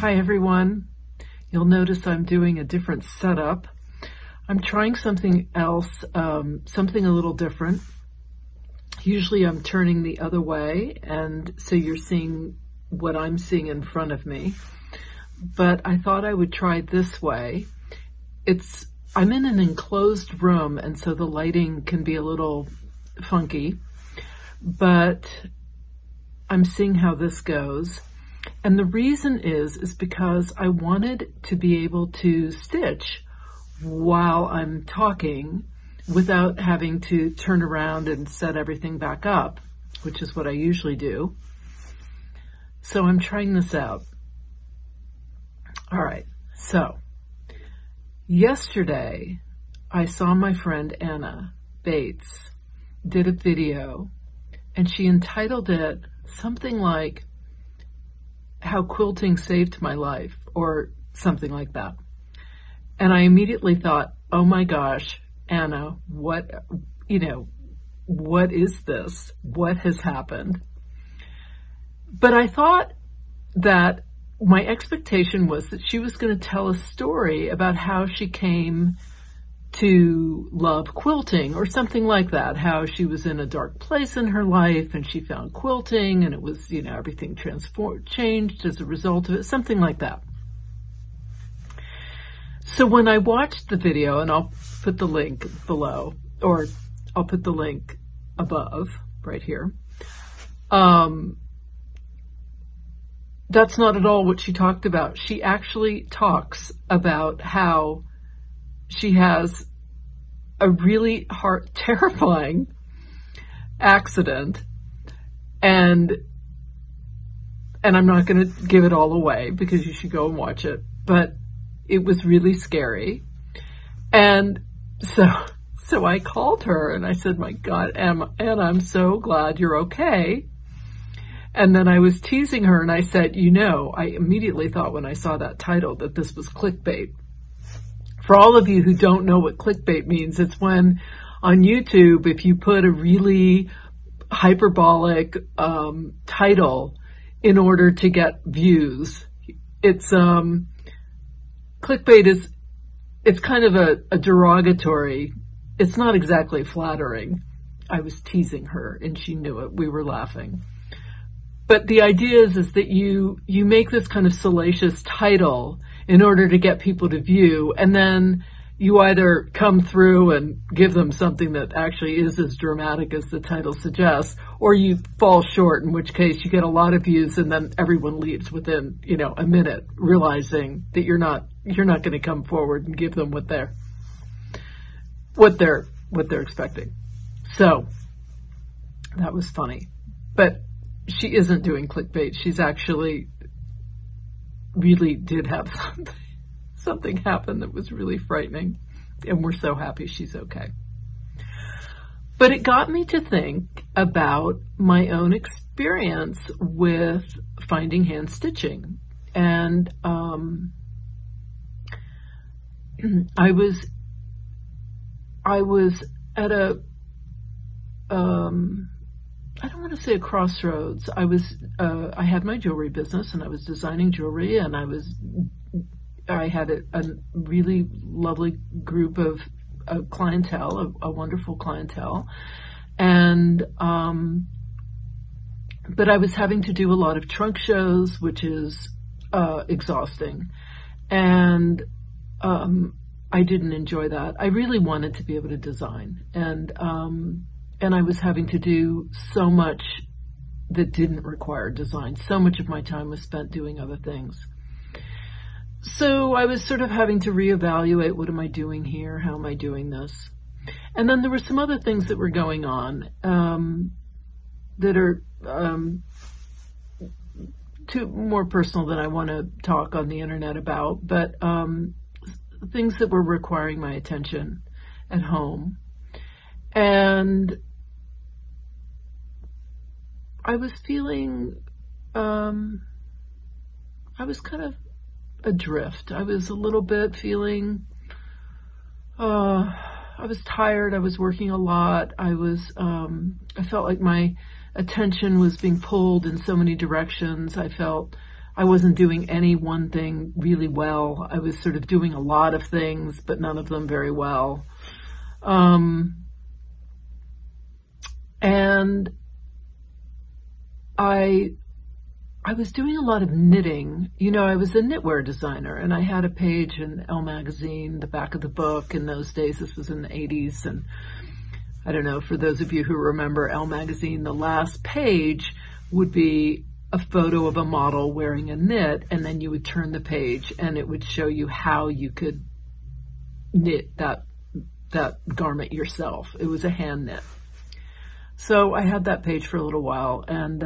Hi everyone. You'll notice I'm doing a different setup. I'm trying something else, something a little different. Usually I'm turning the other way, and so you're seeing what I'm seeing in front of me. But I thought I would try this way. I'm in an enclosed room, and so the lighting can be a little funky, but I'm seeing how this goes. And the reason is because I wanted to be able to stitch while I'm talking without having to turn around and set everything back up, which is what I usually do. So I'm trying this out. All right, so yesterday I saw my friend Anna Bates did a video, and she entitled it something like "How Quilting Saved My Life" or something like that. And I immediately thought, oh my gosh, Anna, what is this? What has happened? But I thought that my expectation was that she was going to tell a story about how she came to love quilting or something like that, how she was in a dark place in her life and she found quilting and it was, everything changed as a result of it, something like that. So when I watched the video, and I'll put the link below, or I'll put the link above right here, that's not at all what she talked about. She actually talks about how she has a really terrifying accident, and I'm not going to give it all away because you should go and watch it, but it was really scary. And so I called her and I said, my God, Anna, I'm so glad you're okay. And then I was teasing her and I said, I immediately thought when I saw that title that this was clickbait. For all of you who don't know what clickbait means, it's when on YouTube, if you put a really hyperbolic title in order to get views, it's clickbait it's kind of a derogatory, it's not exactly flattering. I was teasing her and she knew it. We were laughing. But the idea is that you make this kind of salacious title in order to get people to view, and then you either come through and give them something that actually is as dramatic as the title suggests, or you fall short, in which case you get a lot of views and then everyone leaves within, a minute, realizing that you're not going to come forward and give them what they're expecting. So that was funny. But she isn't doing clickbait. She's actually really did have something happen that was really frightening, and we're so happy she's okay. But it got me to think about my own experience with finding hand stitching. And I was at a I don't want to say a crossroads. I had my jewelry business and I was designing jewelry, and I had a really lovely group of clientele, a wonderful clientele. And, but I was having to do a lot of trunk shows, which is, exhausting. And, I didn't enjoy that. I really wanted to be able to design, and I was having to do so much that didn't require design. So much of my time was spent doing other things. So I was sort of having to reevaluate, what am I doing here? How am I doing this? And then there were some other things that were going on that are too more personal than I want to talk on the internet about, but things that were requiring my attention at home. And I was feeling, I was kind of adrift. I was a little bit feeling, I was tired. I was working a lot. I felt like my attention was being pulled in so many directions. I felt I wasn't doing any one thing really well. I was sort of doing a lot of things, but none of them very well. And I was doing a lot of knitting. You know, I was a knitwear designer, and I had a page in Elle Magazine, the back of the book. In those days, this was in the 80s, and I don't know, for those of you who remember Elle Magazine, the last page would be a photo of a model wearing a knit, and then you would turn the page, and it would show you how you could knit that garment yourself. It was a hand knit. So I had that page for a little while, and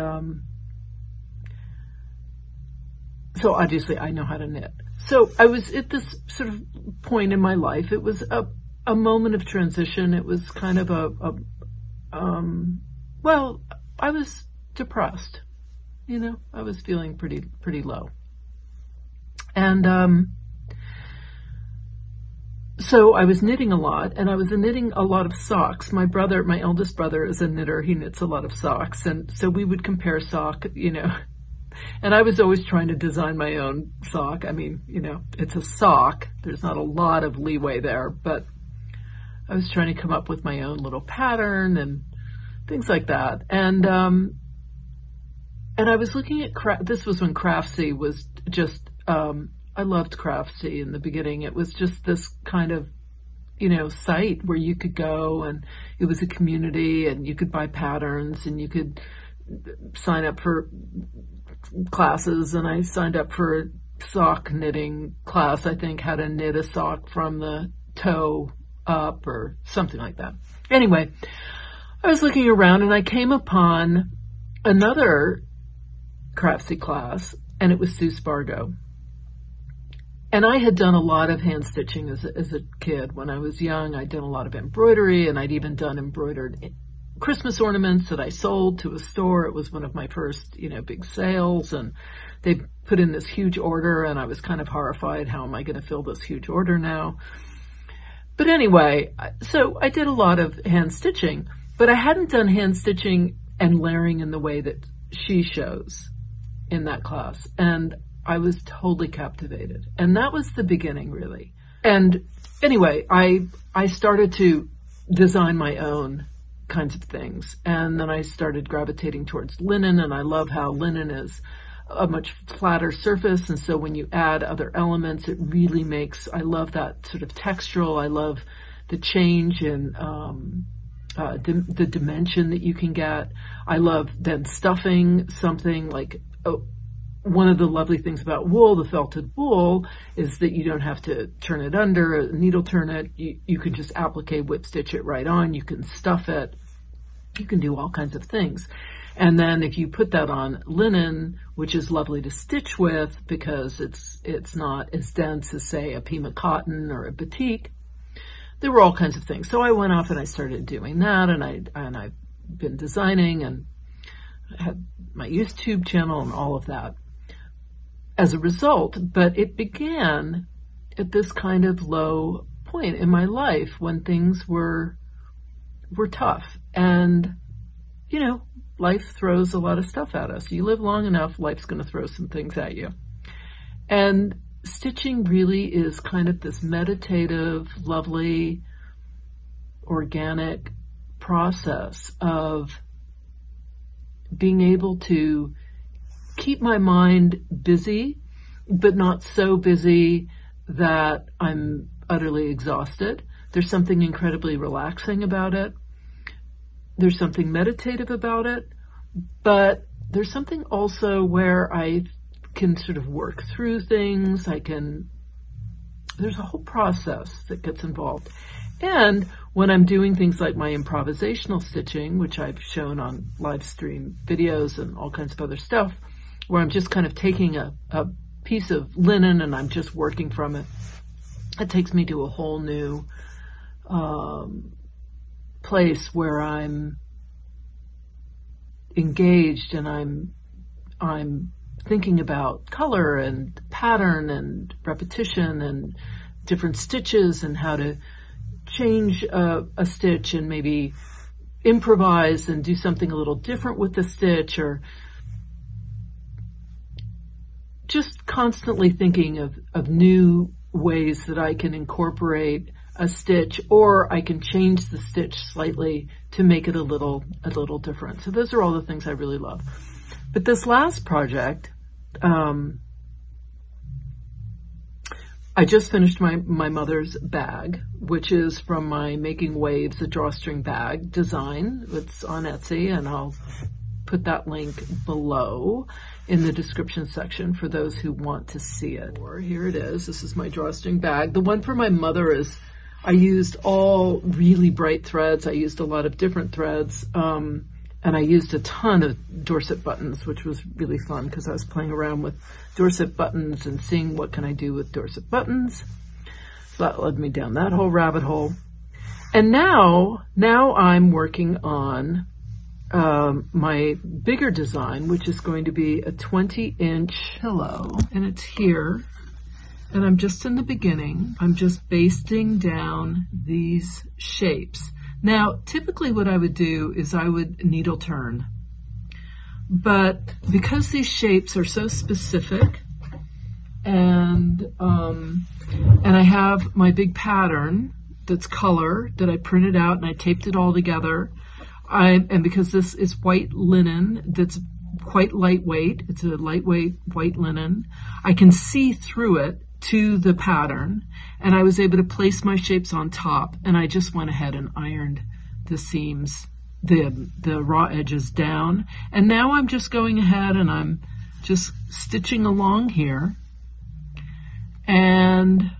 so obviously I know how to knit. So I was at this sort of point in my life. It was a moment of transition. It was kind of well, I was depressed. You know, I was feeling pretty low. And so I was knitting a lot, and I was knitting a lot of socks. My eldest brother is a knitter. He knits a lot of socks. And so we would compare sock, you know, and I was always trying to design my own sock. I mean, you know, it's a sock. There's not a lot of leeway there, but I was trying to come up with my own little pattern and things like that. And I was looking at this was when Craftsy was just, I loved Craftsy in the beginning. It was just this kind of, you know, site where you could go, and it was a community, and you could buy patterns, and you could sign up for classes. And I signed up for a sock knitting class, I think, how to knit a sock from the toe up or something like that. Anyway, I was looking around, and I came upon another Craftsy class, and it was Sue Spargo. And I had done a lot of hand stitching as a kid. When I was young, I'd done a lot of embroidery, and I'd even done embroidered Christmas ornaments that I sold to a store. It was one of my first, you know, big sales, and they put in this huge order, and I was kind of horrified. How am I going to fill this huge order now? But anyway, so I did a lot of hand stitching, but I hadn't done hand stitching and layering in the way that she shows in that class. And I was totally captivated. And that was the beginning, really. And anyway, I started to design my own kinds of things. And then I started gravitating towards linen, and I love how linen is a much flatter surface. And so when you add other elements, it really makes, I love that sort of textural. I love the change in the dimension that you can get. I love then stuffing something like, one of the lovely things about wool, the felted wool, is that you don't have to turn it under, needle turn it. You can just applique, whip stitch it right on. You can stuff it. You can do all kinds of things. And then if you put that on linen, which is lovely to stitch with because it's not as dense as, say, a Pima cotton or a batik, there were all kinds of things. So I went off and I started doing that, and I've been designing, and I had my YouTube channel and all of that as a result. But it began at this kind of low point in my life when things were tough. And, you know, life throws a lot of stuff at us. You live long enough, life's going to throw some things at you. And stitching really is kind of this meditative, lovely, organic process of being able to keep my mind busy, but not so busy that I'm utterly exhausted. There's something incredibly relaxing about it. There's something meditative about it, but there's something also where I can sort of work through things. There's a whole process that gets involved. And when I'm doing things like my improvisational stitching, which I've shown on live stream videos and all kinds of other stuff, where I'm just kind of taking a piece of linen and I'm just working from it, it takes me to a whole new place where I'm engaged, and I'm thinking about color and pattern and repetition and different stitches and how to change a stitch and maybe improvise and do something a little different with the stitch, or just constantly thinking of new ways that I can incorporate a stitch, or I can change the stitch slightly to make it a little different. So those are all the things I really love. But this last project, I just finished my mother's bag, which is from my Making Waves, a drawstring bag design. It's on Etsy, and I'll put that link below in the description section for those who want to see it. Here it is. This is my drawstring bag. The one for my mother is, I used all really bright threads. I used a lot of different threads, and I used a ton of Dorset buttons, which was really fun because I was playing around with Dorset buttons and seeing what can I do with Dorset buttons. So that led me down that whole rabbit hole. And now I'm working on my bigger design, which is going to be a 20-inch pillow, and it's here. And I'm just in the beginning. I'm just basting down these shapes. Now, typically what I would do is I would needle turn. But because these shapes are so specific, and I have my big pattern that's color that I printed out and I taped it all together, and because this is white linen that's quite lightweight, it's a lightweight white linen, I can see through it to the pattern, and I was able to place my shapes on top, and I just went ahead and ironed the seams, the raw edges down, and now I'm just going ahead and I'm just stitching along here, and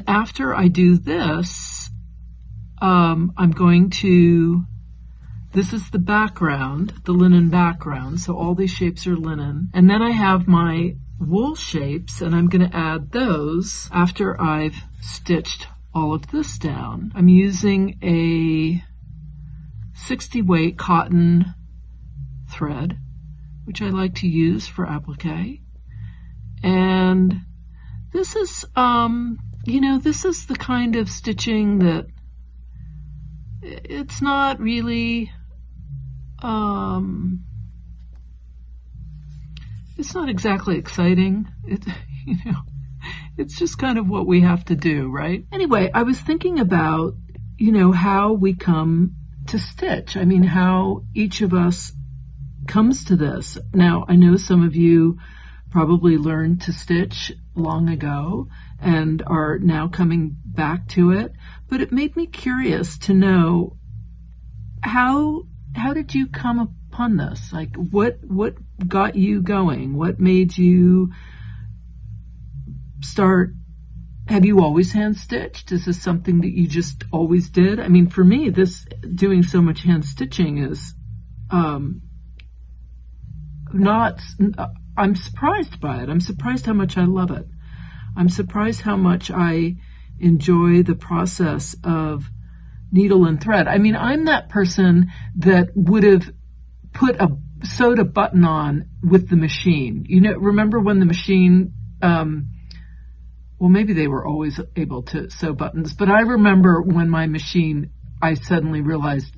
after I do this, I'm going to, this is the background, the linen background, so all these shapes are linen. And then I have my wool shapes, and I'm going to add those after I've stitched all of this down. I'm using a 60 weight cotton thread, which I like to use for applique. And this is, this is the kind of stitching that it's not really, it's not exactly exciting. It's just kind of what we have to do, right? Anyway, I was thinking about, how we come to stitch. I mean, how each of us comes to this. Now, I know some of you probably learned to stitch long ago and are now coming back to it, but it made me curious to know how did you come upon this? Like, what got you going? What made you start? Have you always hand stitched? Is this something that you just always did? I mean, for me, this doing so much hand stitching is not. I'm surprised by it. I'm surprised how much I love it. I'm surprised how much I enjoy the process of needle and thread. I mean, I'm that person that would have sewed a button on with the machine. Remember when the machine, well, maybe they were always able to sew buttons, but I remember when my machine, I suddenly realized,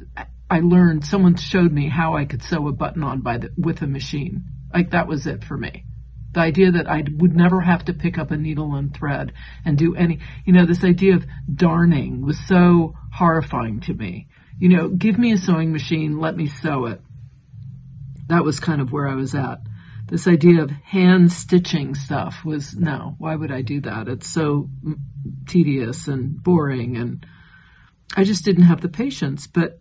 someone showed me how I could sew a button on with a machine. Like, that was it for me. The idea that I would never have to pick up a needle and thread and do any, this idea of darning was so horrifying to me. Give me a sewing machine, let me sew it. That was kind of where I was at. This idea of hand stitching stuff was, no, why would I do that? It's so tedious and boring, and I just didn't have the patience. But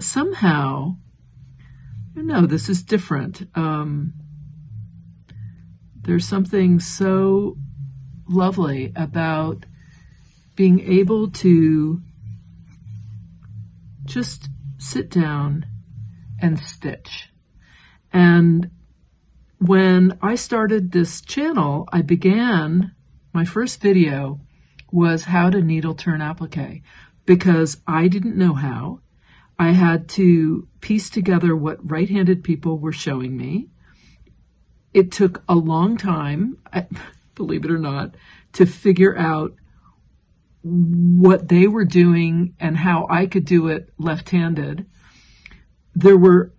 somehow, this is different. There's something so lovely about being able to just sit down and stitch. And when I started this channel, my first video was how to needle turn applique, because I didn't know how. I had to piece together what right-handed people were showing me. It took a long time, believe it or not, to figure out what they were doing and how I could do it left-handed. There were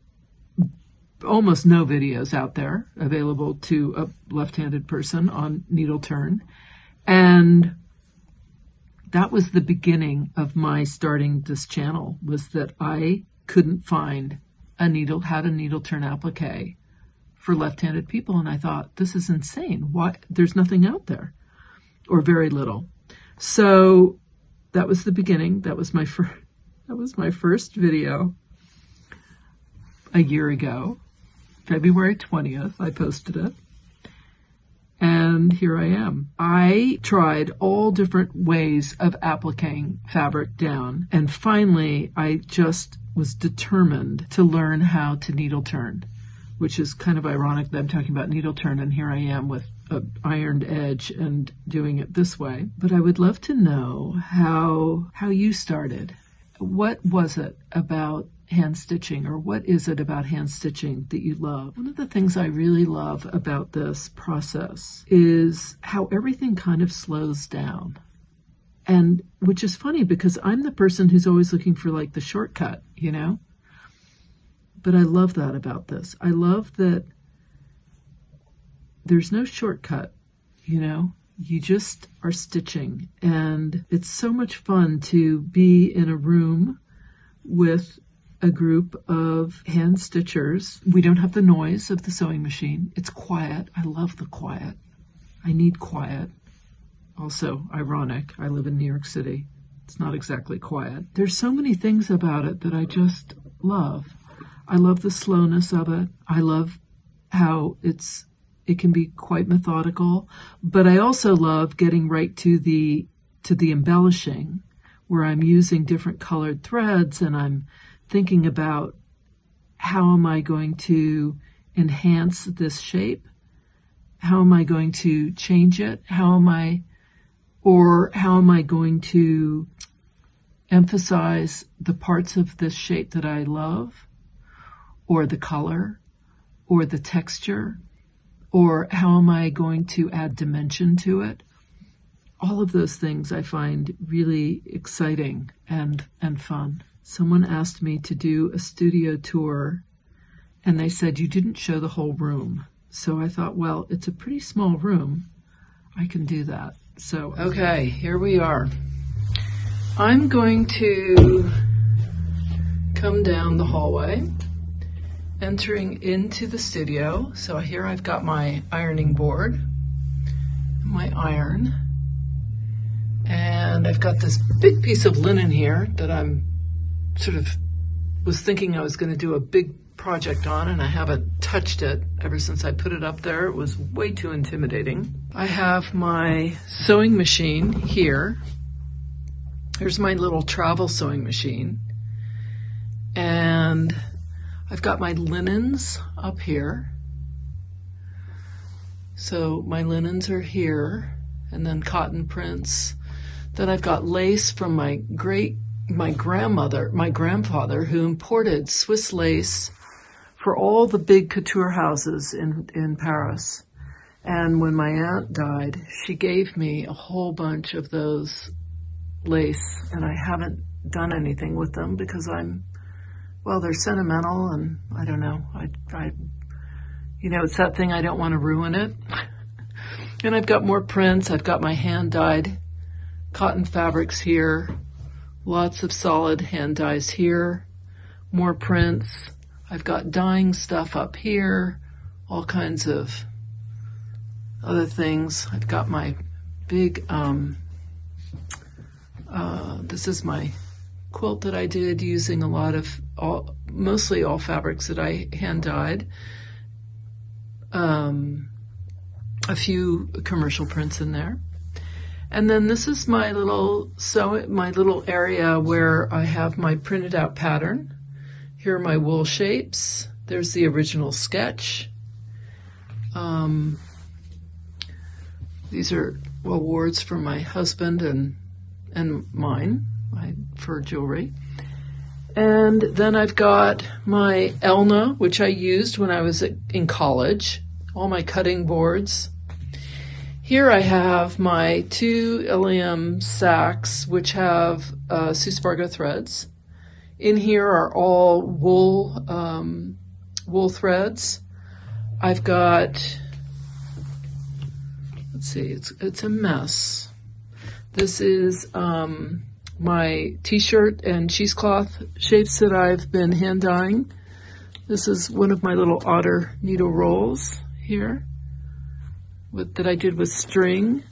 almost no videos out there available to a left-handed person on needle turn. And that was the beginning of my starting this channel, was that I couldn't find how to needle turn applique for left-handed people. And I thought, this is insane. Why? There's nothing out there, or very little. So that was the beginning. That was my first video a year ago. February 20th, I posted it. And here I am. I tried all different ways of appliquing fabric down. And finally, I just was determined to learn how to needle turn, which is kind of ironic that I'm talking about needle turn, and here I am with an ironed edge and doing it this way. But I would love to know how you started. What was it about hand stitching, or what is it about hand stitching that you love? One of the things I really love about this process is how everything kind of slows down. And which is funny, because I'm the person who's always looking for like the shortcut, you know? But I love that about this. I love that there's no shortcut, you know? You just are stitching. And it's so much fun to be in a room with a group of hand stitchers. We don't have the noise of the sewing machine. It's quiet. I love the quiet. I need quiet. Also, ironic, I live in New York City. It's not exactly quiet. There's so many things about it that I just love. I love the slowness of it. I love how it can be quite methodical, but I also love getting right to the embellishing, where I'm using different colored threads and I'm thinking about how am I going to enhance this shape? How am I going to change it? How am I going to emphasize the parts of this shape that I love, or the color, or the texture, or how am I going to add dimension to it? All of those things I find really exciting and fun. Someone asked me to do a studio tour, and they said, you didn't show the whole room. So I thought, well, it's a pretty small room. I can do that. So, okay, here we are. I'm going to come down the hallway, entering into the studio. So here I've got my ironing board, my iron, and I've got this big piece of linen here that I'm was thinking I was going to do a big project on, and I haven't touched it ever since I put it up there. It was way too intimidating. I have my sewing machine here. Here's my little travel sewing machine. And I've got my linens up here. So my linens are here, and then cotton prints. Then I've got lace from my grandfather, who imported Swiss lace for all the big couture houses in Paris. And when my aunt died, she gave me a whole bunch of those lace, and I haven't done anything with them because they're sentimental, and I don't know. It's that thing, I don't want to ruin it. And I've got more prints. I've got my hand-dyed cotton fabrics here. Lots of solid hand dyes here. More prints. I've got dyeing stuff up here. All kinds of other things. I've got my big, this is my quilt that I did using mostly all fabrics that I hand dyed. A few commercial prints in there. And then this is my little area where I have my printed out pattern. Here are my wool shapes. There's the original sketch. These are awards from my husband and mine for jewelry. And then I've got my Elna, which I used when I was in college. All my cutting boards. Here I have my 2 Ilium sacks, which have Suspargo threads. In here are all wool wool threads. I've got, let's see, it's a mess. This is my t-shirt and cheesecloth shapes that I've been hand dyeing. This is one of my little otter needle rolls here that I did with string.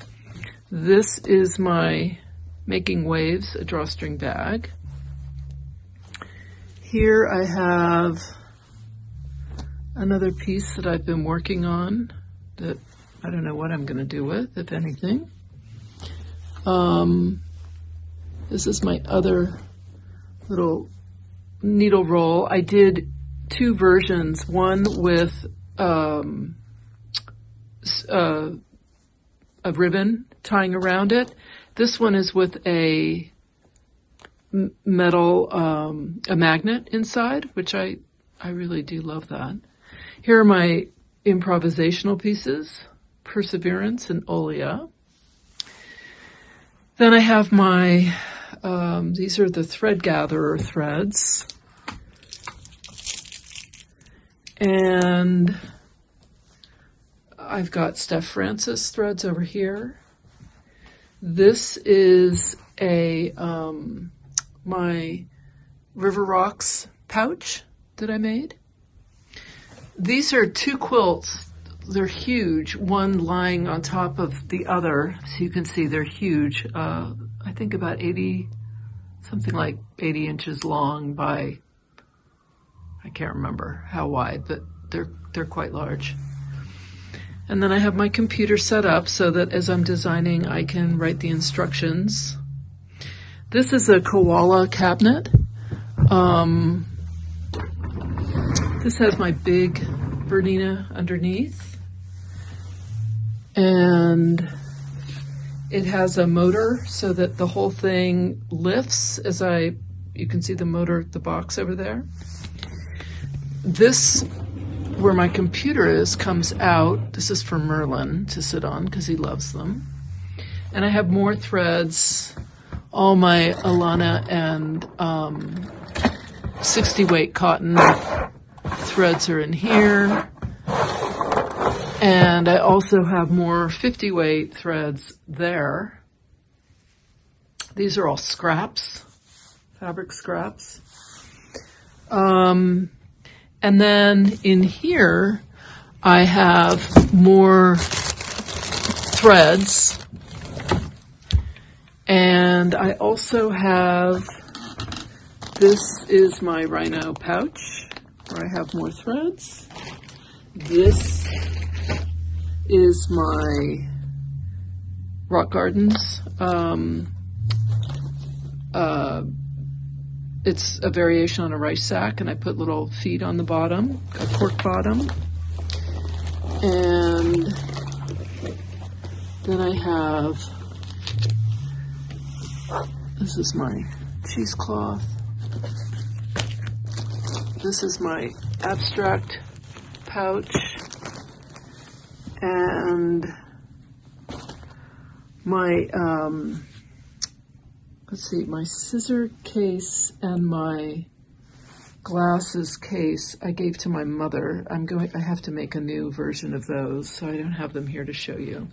This is my Making Waves, a drawstring bag. Here I have another piece that I've been working on that I don't know what I'm going to do with, if anything. This is my other little needle roll. I did two versions, one with a ribbon tying around it. This one is with a metal, a magnet inside, which I really do love that. Here are my improvisational pieces, Perseverance and Olia. Then I have my, these are the thread gatherer threads. And I've got Steph Francis threads over here. This is a, my River Rocks pouch that I made. These are two quilts. They're huge, one lying on top of the other. So you can see they're huge. I think about 80, something like 80 inches long by, I can't remember how wide, but they're quite large. And then I have my computer set up so that as I'm designing, I can write the instructions. This is a koala cabinet. This has my big Bernina underneath. And it has a motor so that the whole thing lifts as you can see the motor, the box over there. This, where my computer is, comes out. This is for Merlin to sit on because he loves them. And I have more threads. All my Alana and 60 weight cotton threads are in here. And I also have more 50 weight threads there. These are all scraps, fabric scraps. And then in here, I have more threads. And I also have, this is my rhino pouch, where I have more threads. This is my Rock Gardens. It's a variation on a rice sack, and I put little feet on the bottom, a cork bottom. And then I have, this is my cheesecloth. This is my abstract pouch. And my, let's see, my scissor case and my glasses case I gave to my mother. I have to make a new version of those, so I don't have them here to show you.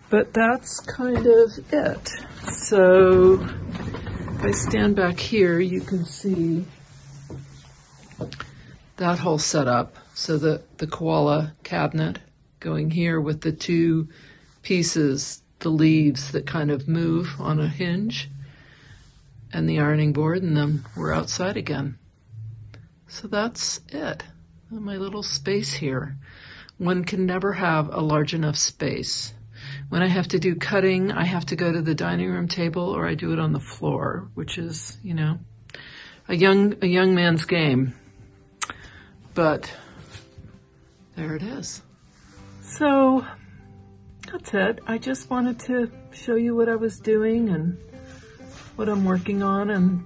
But that's kind of it. So if I stand back here, you can see that whole setup. So the koala cabinet going here with the two pieces, the leaves that kind of move on a hinge, and the ironing board, and then we're outside again. So that's it, my little space here. One can never have a large enough space. When I have to do cutting, I have to go to the dining room table, or I do it on the floor, which is, you know, a young man's game. But there it is. So that's it. I just wanted to show you what I was doing and what I'm working on, and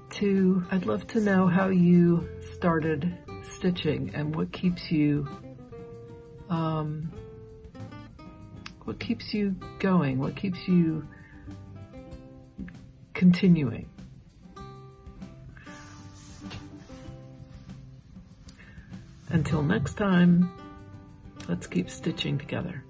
I'd love to know how you started stitching and what keeps you going, what keeps you continuing. Until next time, let's keep stitching together.